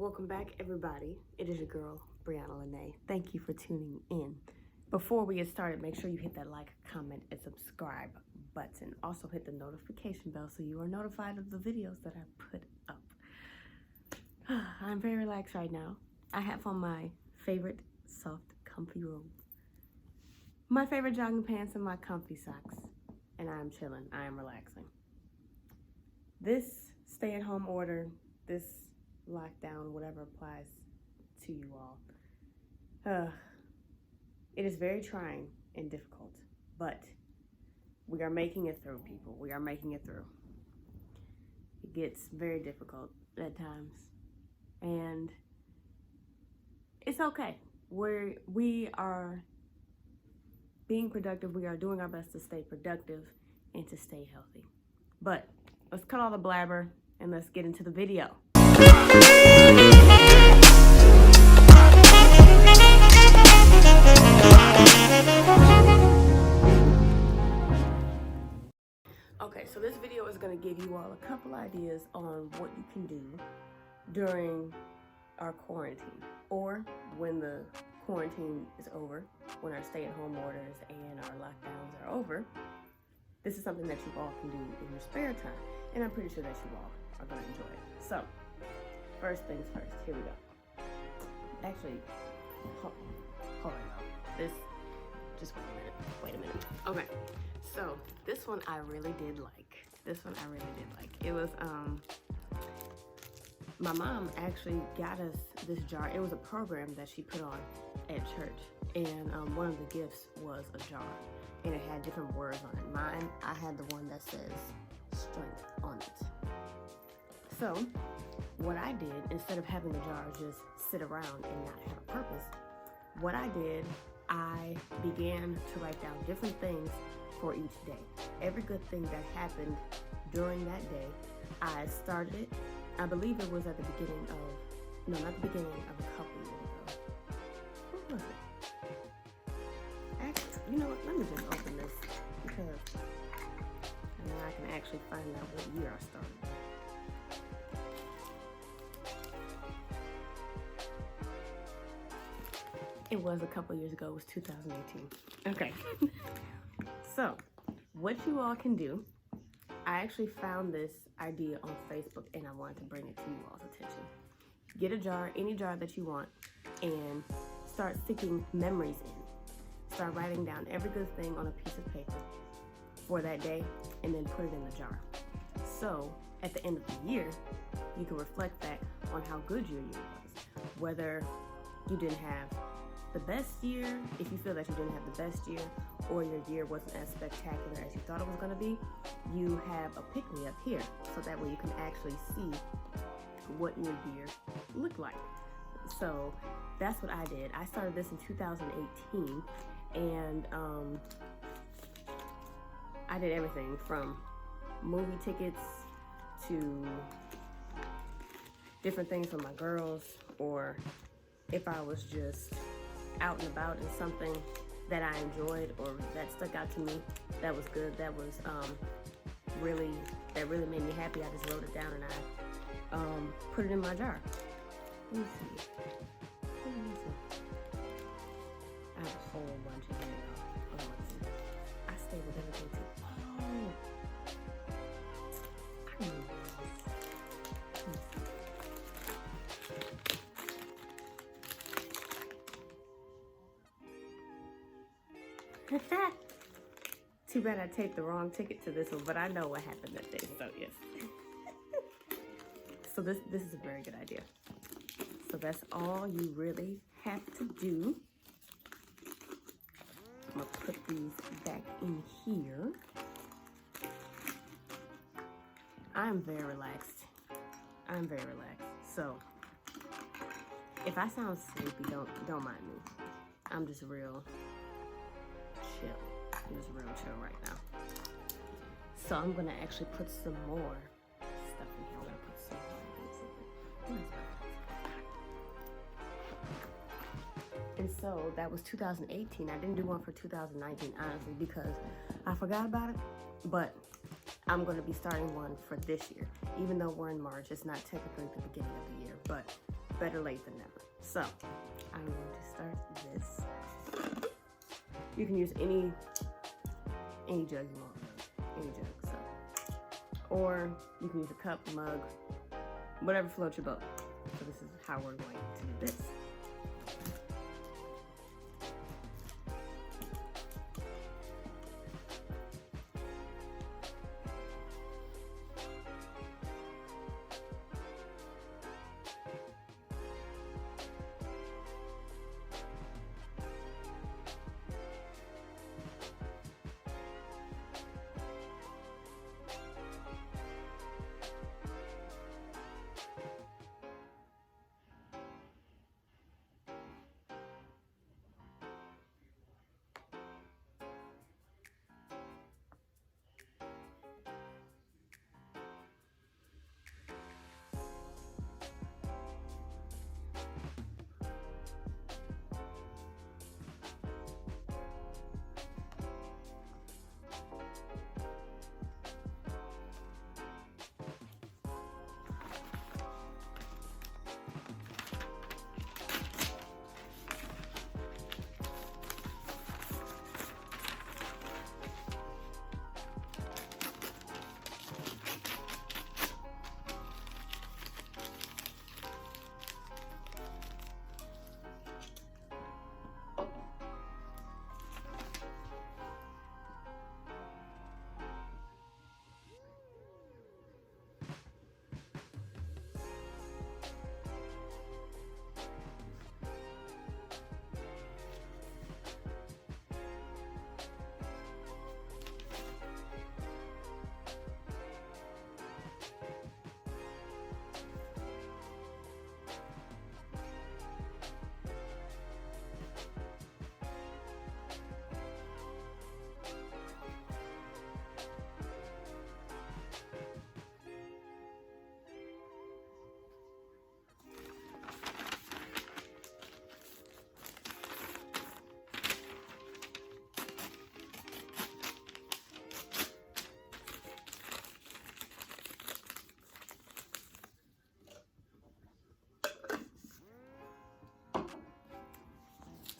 Welcome back, everybody. It is your girl, Brianna Lene. Thank you for tuning in. Before we get started, make sure you hit that like, comment, and subscribe button. Also hit the notification bell so you are notified of the videos that I put up. I'm very relaxed right now. I have on my favorite soft, comfy robe, my favorite jogging pants, and my comfy socks. And I am chilling. I am relaxing. This stay-at-home order, this lockdown, whatever applies to you all, it is very trying and difficult, but we are making it through, people. We are making it through. It gets very difficult at times, and it's okay. We are being productive. We are doing our best to stay productive and to stay healthy. But let's cut all the blabber and let's get into the video. Okay, so this video is going to give you all a couple ideas on what you can do during our quarantine, or when the quarantine is over, when our stay-at-home orders and our lockdowns are over. This is something that you all can do in your spare time, and I'm pretty sure that you all are going to enjoy it. So, first things first, here we go. Actually, hold on. Wait a minute. Okay, so this one I really did like. It was, my mom actually got us this jar. It was a program that she put on at church, and one of the gifts was a jar, and it had different words on it. Mine, I had the one that says strength on it. So what I did, instead of having the jar just sit around and not have a purpose, what I did, I began to write down different things for each day. Every good thing that happened during that day, I started it. I believe it was at the beginning of, no, not the beginning of a couple years ago. What was it? Actually, you know what, let me just open this, because and then I can actually find out what year I started. It was a couple years ago. It was 2018. Okay. So, what you all can do, I actually found this idea on Facebook and I wanted to bring it to you all's attention. Get a jar, any jar that you want, and start sticking memories in. Start writing down every good thing on a piece of paper for that day, and then put it in the jar. So, at the end of the year, you can reflect back on how good your year was. Whether you didn't have the best year, if you feel that you didn't have the best year, or your year wasn't as spectacular as you thought it was going to be, you have a pick-me up here, so that way you can actually see what your year looked like. So that's what I did. I started this in 2018, and I did everything from movie tickets to different things for my girls, or if I was just out and about in something that I enjoyed or that stuck out to me, that was good, that was really made me happy, I just wrote it down and I put it in my jar. Let me see. I have a whole bunch of them. I stay with everything too. I remember. Too bad I taped the wrong ticket to this one, but I know what happened that day, so yes. So this is a very good idea. So that's all you really have to do. I'm gonna put these back in here. I'm very relaxed. So if I sound sleepy, don't mind me. I'm just real chill. I'm just real chill right now. So I'm gonna actually put some more stuff in here. I'm gonna put some more. And so that was 2018. I didn't do one for 2019, honestly, because I forgot about it. But I'm gonna be starting one for this year. Even though we're in March, it's not technically the beginning of the year, but better late than never. So I'm going to start this. You can use any jug you want, any jug. So, or you can use a cup, mug, whatever floats your boat. So this is how we're going to do this.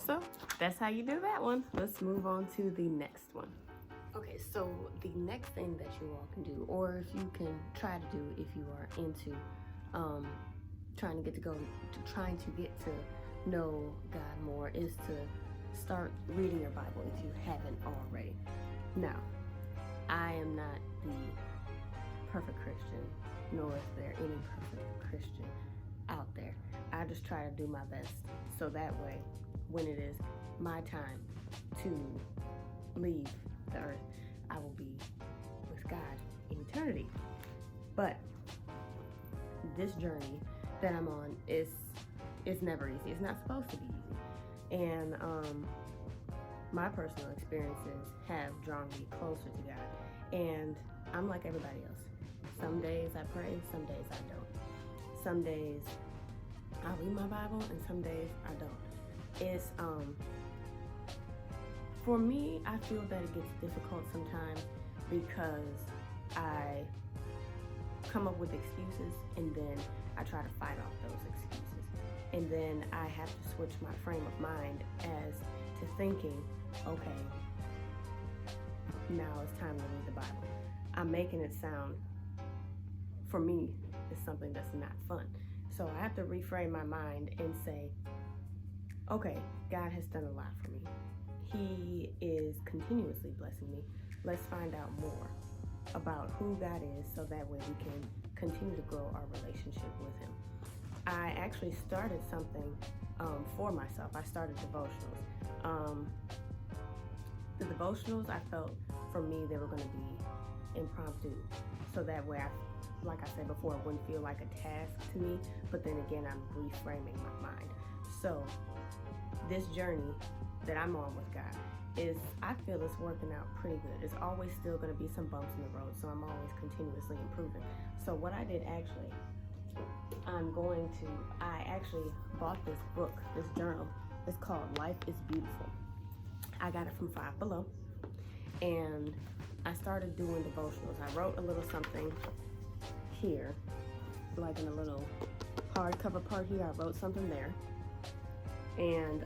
So that's how you do that one. Let's move on to the next one. Okay, so the next thing that you all can do, or if you can try to do if you are into trying to get to know God more, is to start reading your Bible if you haven't already. Now, I am not the perfect Christian, nor is there any perfect Christian out there. I just try to do my best, so that way, when it is my time to leave the earth, I will be with God in eternity. But this journey that I'm on is never easy. It's not supposed to be easy. And my personal experiences have drawn me closer to God. And I'm like everybody else. Some days I pray, some days I don't. Some days I read my Bible, and some days I don't. It's for me, I feel that it gets difficult sometimes because I come up with excuses, and then I try to fight off those excuses, and then I have to switch my frame of mind as to thinking, okay, now it's time to read the Bible. I'm making it sound, for me, it's something that's not fun. So I have to reframe my mind and say, okay, God has done a lot for me. He is continuously blessing me. Let's find out more about who God is, so that way we can continue to grow our relationship with Him. I actually started something for myself. I started devotionals. The devotionals, I felt for me they were going to be impromptu, so that way like I said before, it wouldn't feel like a task to me, but then again, I'm reframing my mind. So this journey that I'm on with God I feel it's working out pretty good. There's always still going to be some bumps in the road, so I'm always continuously improving. So what I did actually, I actually bought this book, this journal. It's called Life is Beautiful. I got it from Five Below, and I started doing devotionals. I wrote a little something here, like in a little hardcover part here, I wrote something there. And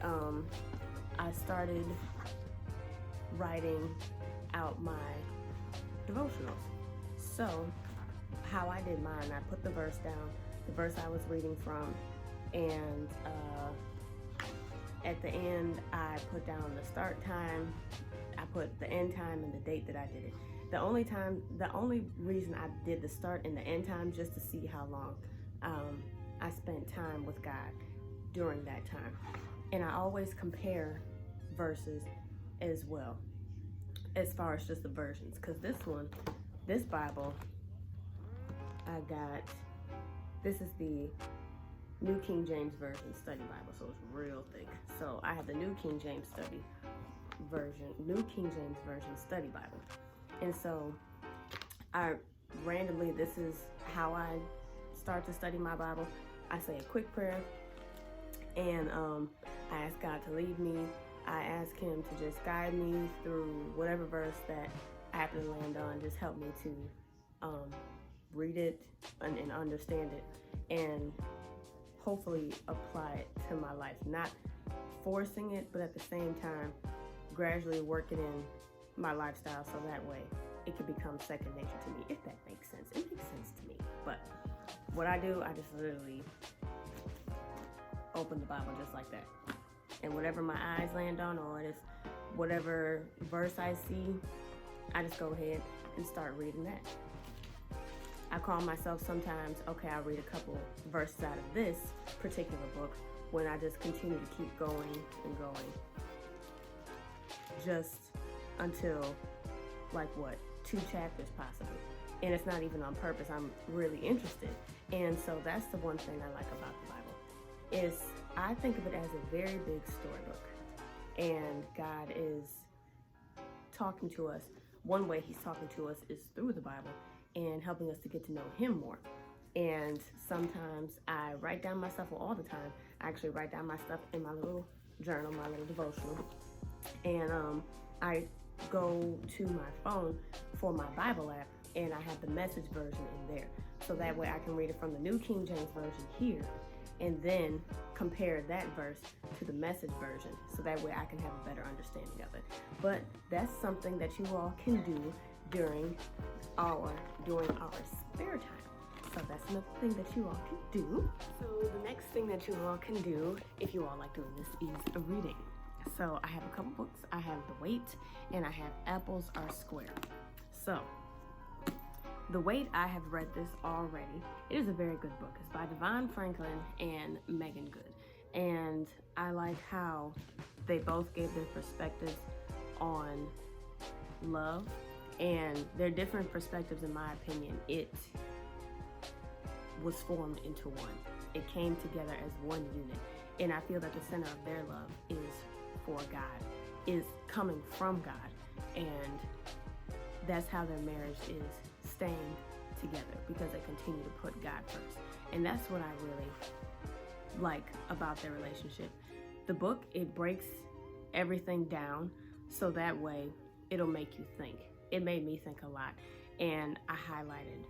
I started writing out my devotionals. So how I did mine, I put the verse down, the verse I was reading from, and at the end I put down the start time, I put the end time and the date that I did it. The only reason I did the start and the end time, just to see how long I spent time with God during that time. And I always compare verses as well, as far as just the versions, because this Bible I got, this is the New King James Version Study Bible, so it's real thick. So I have the New King James Version Study Bible. And so this is how I start to study my Bible. I say a quick prayer, and I ask God to lead me. I ask him to just guide me through whatever verse that I happen to land on. Just help me to read it and understand it, and hopefully apply it to my life. Not forcing it, but at the same time, gradually work it in my lifestyle, so that way it can become second nature to me, if that makes sense. It makes sense to me. But what I do, I just literally open the Bible just like that, and whatever my eyes land on, or just whatever verse I see, I just go ahead and start reading that. I call myself sometimes, okay, I read a couple verses out of this particular book, when I just continue to keep going and going, just until, like, 2 chapters possibly. And it's not even on purpose. I'm really interested. And so that's the one thing I like about the Bible, is I think of it as a very big storybook. And God is talking to us. One way he's talking to us is through the Bible and helping us to get to know him more. And sometimes I write down my stuff, well, all the time. I actually write down my stuff in my little journal, my little devotional. And I go to my phone for my Bible app, and I have the Message version in there. So that way I can read it from the New King James Version here, and then compare that verse to the Message version, so that way I can have a better understanding of it. But that's something that you all can do during our spare time. So that's another thing that you all can do. So the next thing that you all can do, if you all like doing this, is a reading. So I have a couple books. I have The Wait, and I have Apples Are Square. So The Wait, I have read this already. It is a very good book. It's by Devon Franklin and Megan Good. And I like how they both gave their perspectives on love, and their different perspectives, in my opinion, it was formed into one. It came together as one unit. And I feel that the center of their love is for God, is coming from God. And that's how their marriage is staying together, because they continue to put God first. And that's what I really like about their relationship. The book, it breaks everything down so that way it'll make you think. It made me think a lot, and I highlighted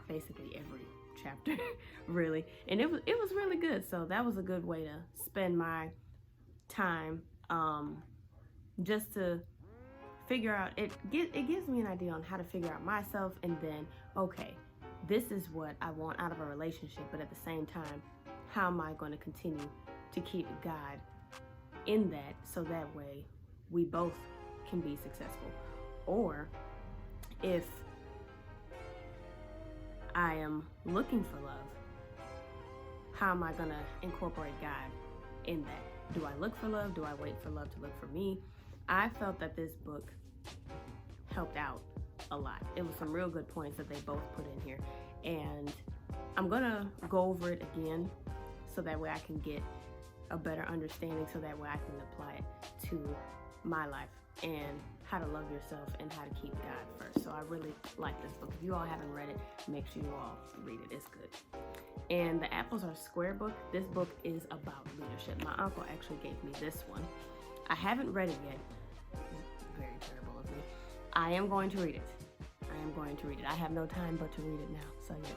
basically every chapter really, and it was really good. So that was a good way to spend my time, just to figure out, it gives me an idea on how to figure out myself, and then, okay, this is what I want out of a relationship, but at the same time, how am I going to continue to keep God in that, so that way we both can be successful. Or if I am looking for love, how am I going to incorporate God in that? Do I look for love? Do I wait for love to look for me? I felt that this book helped out a lot. It was some real good points that they both put in here. And I'm going to go over it again, so that way I can get a better understanding, so that way I can apply it to my life and how to love yourself and how to keep God first. So I really like this book. If you all haven't read it, make sure you all read it. It's good. And the Apples Are Square book, this book is about leadership. My uncle actually gave me this one. I haven't read it yet. Very terrible of me. I am going to read it. I have no time but to read it now. So yes,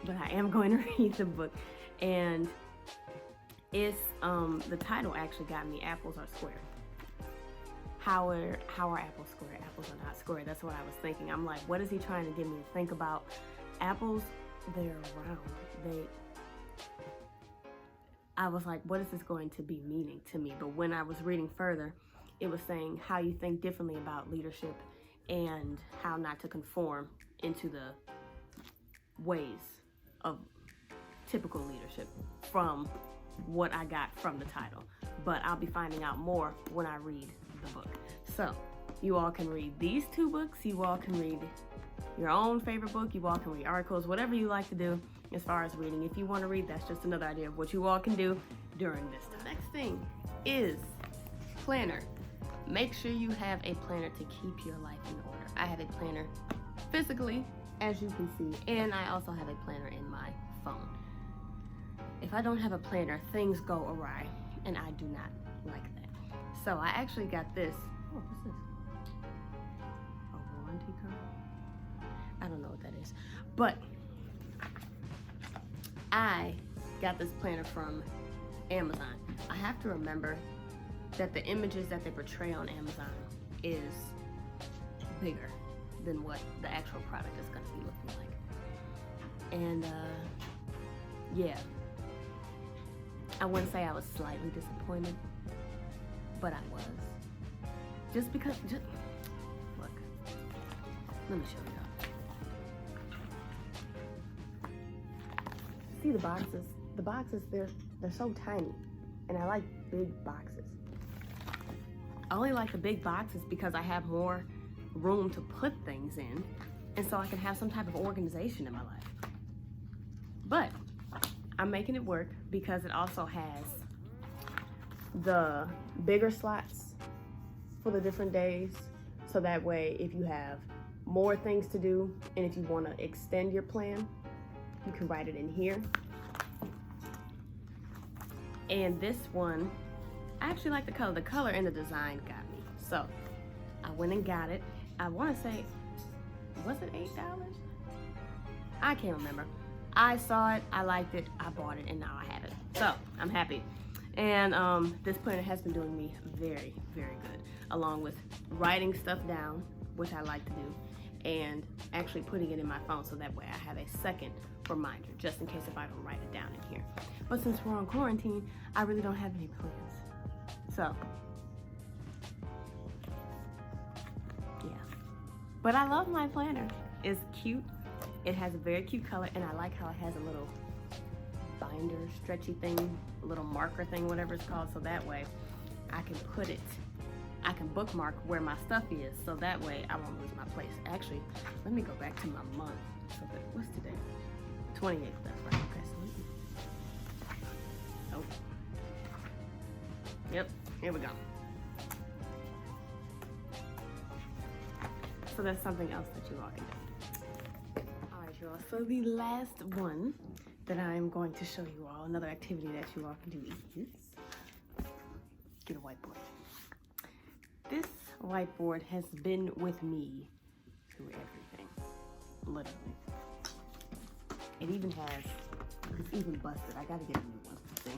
but I am going to read the book. And it's, the title actually got me, Apples Are Square. How are apples square? Apples are not square. That's what I was thinking. I'm like, what is he trying to get me to think about? Apples, they're round. I was like, what is this going to be meaning to me? But when I was reading further, it was saying how you think differently about leadership and how not to conform into the ways of typical leadership from what I got from the title. But I'll be finding out more when I read the book. So you all can read these two books. You all can read your own favorite book. You all can read articles, whatever you like to do as far as reading. If you want to read, that's just another idea of what you all can do during this time. Next thing is planner. Make sure you have a planner to keep your life in order. I have a planner physically, as you can see, and I also have a planner in my phone. If I don't have a planner, things go awry, and I do not like that. So I actually got this. Oh, what's this? A warranty card? I don't know what that is, but I got this planner from Amazon. I have to remember that the images that they portray on Amazon is bigger than what the actual product is going to be looking like. And yeah, I wouldn't say I was slightly disappointed, but I was. Just because, look, let me show you. See the boxes? The boxes, they're so tiny, and I like big boxes. I only like the big boxes because I have more room to put things in, and so I can have some type of organization in my life. But I'm making it work because it also has the bigger slots for the different days, so that way if you have more things to do and if you want to extend your plan, you can write it in here. And this one, I actually like the color. The color and the design got me. So I went and got it. I want to say, was it $8? I can't remember. I saw it, I liked it, I bought it, and now I have it. So I'm happy. And this planner has been doing me very, very good, along with writing stuff down, which I like to do, and actually putting it in my phone so that way I have a second reminder, just in case if I don't write it down in here. But since we're on quarantine, I really don't have any plans. So, yeah. But I love my planner. It's cute. It has a very cute color, and I like how it has a little binder, stretchy thing, a little marker thing, whatever it's called, so that way I can put it, I can bookmark where my stuff is, so that way I won't lose my place. Actually, let me go back to my month. So what's today? 28th, that's right. Okay, so oh. Yep, here we go. So that's something else that you all can do. All right, you all. So the last one that I'm going to show you all, another activity that you all can do is get a whiteboard. This whiteboard has been with me through everything, literally. It even has, it's even busted. I gotta get a new one. See?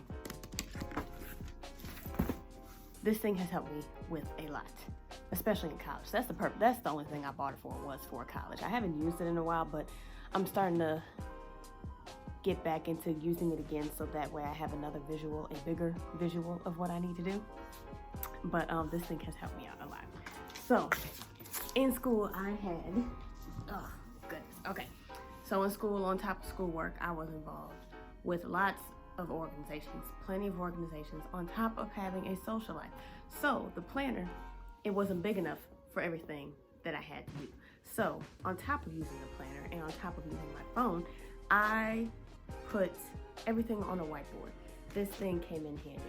This thing has helped me with a lot, especially in college. That's the only thing I bought it for, was for college. I haven't used it in a while, but I'm starting to get back into using it again, so that way I have another visual, a bigger visual of what I need to do. But this thing has helped me out a lot. So in school I had, oh goodness, okay. So in school, on top of schoolwork, I was involved with lots of organizations, plenty of organizations, on top of having a social life. So the planner, it wasn't big enough for everything that I had to do. So on top of using the planner and on top of using my phone, I put everything on a whiteboard. This thing came in handy.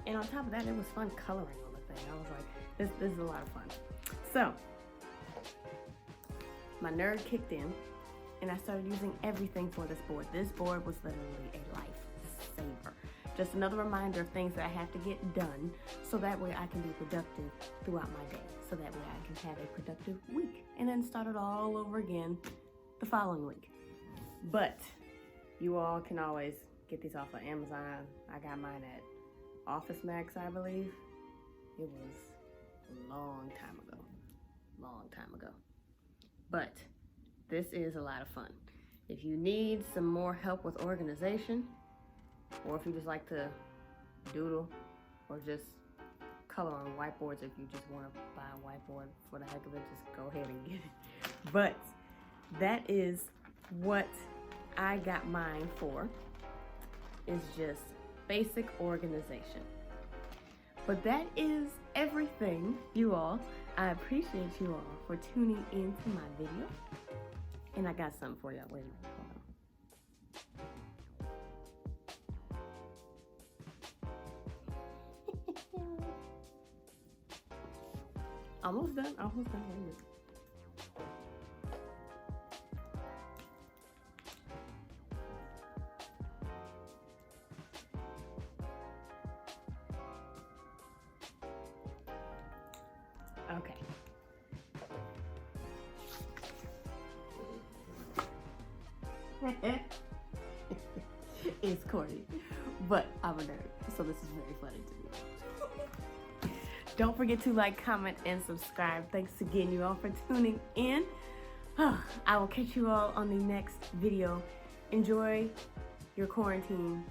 And on top of that, it was fun coloring on the thing. I was like, this is a lot of fun. So my nerd kicked in, and I started using everything for this board. This board was literally a lifesaver. Just another reminder of things that I have to get done, so that way I can be productive throughout my day. So that way I can have a productive week and then start it all over again the following week. But You all can always get these off of Amazon. I got mine at Office Max, I believe. It was a long time ago. But this is a lot of fun. If you need some more help with organization, or if you just like to doodle or just color on whiteboards, if you just want to buy a whiteboard for the heck of it, just go ahead and get it. But that is what I got mine for, is just basic organization. But that is everything, you all. I appreciate you all for tuning into my video. And I got something for y'all. Wait a minute. Hold on. Almost done. Wait a minute. Okay. It's corny, but I'm a nerd, so this is very funny to me. Don't forget to like, comment, and subscribe. Thanks again, you all, for tuning in. I will catch you all on the next video. Enjoy your quarantine.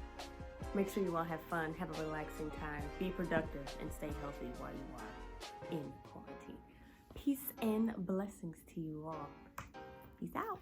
Make sure you all have fun, have a relaxing time, be productive, and stay healthy while you are in quarantine. Peace and blessings to you all. Peace out.